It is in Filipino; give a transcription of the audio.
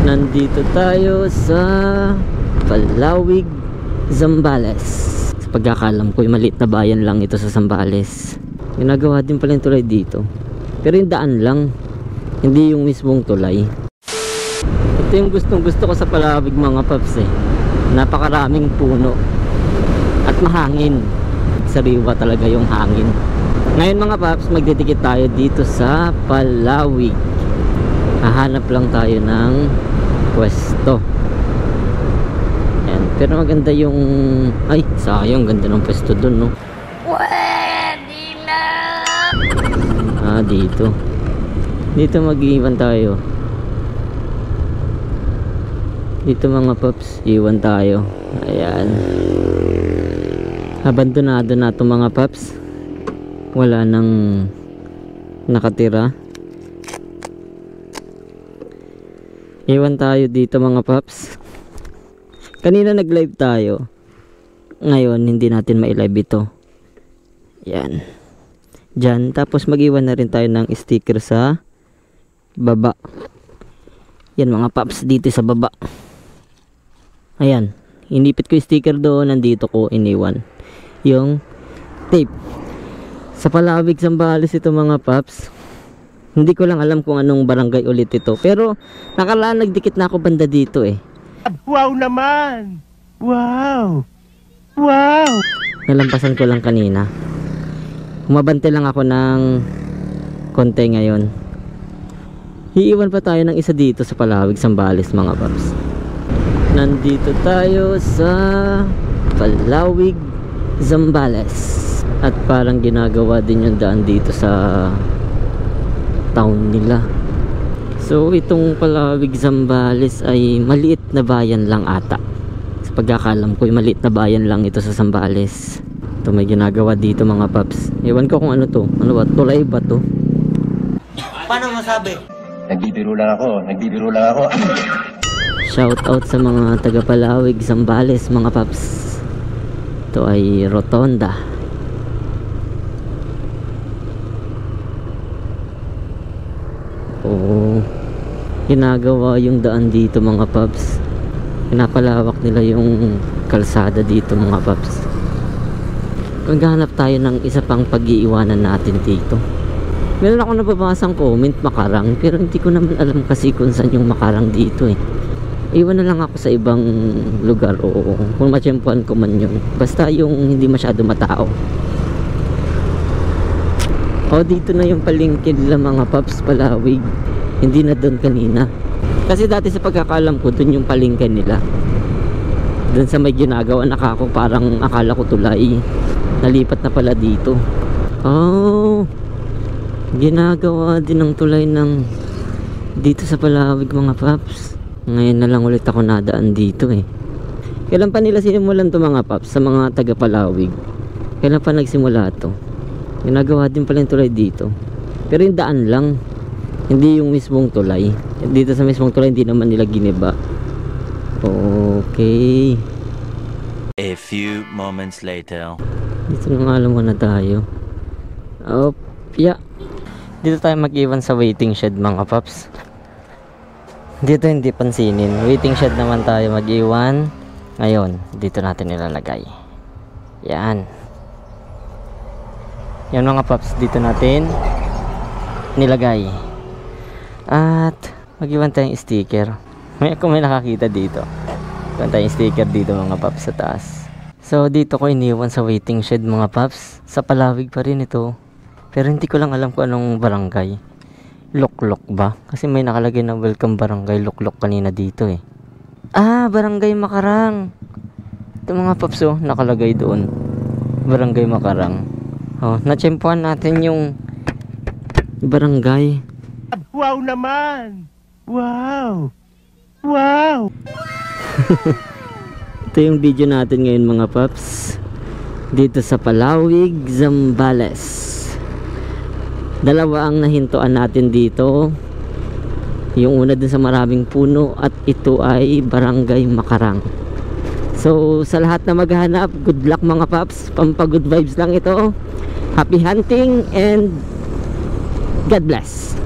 Nandito tayo sa Palawig, Zambales. Sa pagkakalam ko, maliit na bayan lang ito sa Zambales. Ginagawa din pala yung tulay dito, pero yung daan lang, hindi yung mismong tulay. Ito yung gustong gusto ko sa Palawig mga paps eh. Napakaraming puno at mahangin. Sariwa talaga yung hangin. Ngayon mga paps, magdidikit tayo dito sa Palawig. Hahanap lang tayo ng pwesto. Ayan. Pero maganda yung... Ay, sayang, ganda ng pwesto dun, no? Pwede na! Ah, dito. Dito mag-iwan tayo. Dito mga paps, iwan tayo. Ayan. Abandonado na ito mga paps. Wala nang nakatira. Iwan tayo dito mga paps. Kanina nag-live tayo. Ngayon hindi natin ma-live ito. Yan. Diyan. Tapos mag-iwan na rin tayo ng sticker sa baba. Yan mga paps, dito sa baba. Ayan. Inipit ko yung sticker doon. Nandito ko iniwan yung tape. Sa Palawig, Zambales ito mga paps. Hindi ko lang alam kung anong barangay ulit ito. Pero nakalaan nagdikit na ako banda dito eh. Wow naman! Wow! Wow! Nalampasan ko lang kanina. Humabante lang ako ng konti ngayon. Iiwan pa tayo ng isa dito sa Palawig, Zambales mga paps. Nandito tayo sa Palawig, Zambales. At parang ginagawa din yung daan dito sa town nila. So itong Palawig, Zambales ay maliit na bayan lang ata. Sa pagkakalam ko, maliit na bayan lang ito sa Zambales. Ito may ginagawa dito mga paps. Ewan ko kung ano to. Ano ba? Tulay ba to? Paano masabi? Nagbibiro lang ako. Shout out sa mga taga Palawig, Zambales mga paps. Ito ay rotonda. Oo. Ginagawa yung daan dito mga paps. Pinapalawak nila yung kalsada dito mga paps. Maghanap tayo ng isa pang pag-iiwanan natin dito. Meron ako nababasang comment makarang, pero hindi ko naman alam kasi kung saan yung makarang dito eh. Iwan na lang ako sa ibang lugar o kung matsyempuan ko man yun. Basta yung hindi masyado matao. O dito na yung palengke nila mga paps, Palawig. Hindi na doon kanina. Kasi dati sa pagkakalam ko, doon yung palengke nila. Doon sa may ginagawa nakako, parang akala ko tulay. Nalipat na pala dito. Oh, ginagawa din ng tulay ng dito sa Palawig mga paps. Ngayon na lang ulit ako nadaan dito eh. Kailan pa nila sinimulan to mga paps sa mga taga Palawig? Kailan pa nagsimula to? Ginagawa din pala yung tulay dito. Pero yung daan lang, hindi yung mismong tulay. Dito sa mismong tulay hindi naman nila giniba. Okay. A few moments later. Dito na nga alam mo na tayo. Oh, yeah. Dito tayo mag-iwan sa waiting shed mga paps. Dito hindi pansinin. Waiting shed naman tayo mag-iwan. Ngayon, dito natin ilalagay. Yan. Yan mga paps, dito natin nilagay. At mag-iwan tayong sticker. Kung may nakakita dito, iwan tayong sticker dito mga paps sa taas. So dito ko iniwan sa waiting shed mga paps. Sa Palawig pa rin ito. Pero hindi ko lang alam kung anong barangay. Luklok ba? Kasi may nakalagay na welcome barangay Luklok kanina dito eh. Ah, barangay Makarang. Ito mga paps oh, nakalagay doon. Barangay Makarang. Oh, natsyempuan natin yung barangay. Wow naman! Wow! Wow! Ito yung video natin ngayon mga paps. Dito sa Palawig, Zambales. Dalawa ang nahintuan natin dito. Yung una dun sa maraming puno at ito ay Barangay Makarang. So sa lahat na maghanap, good luck mga paps. Pampagood vibes lang ito. Happy hunting and God bless.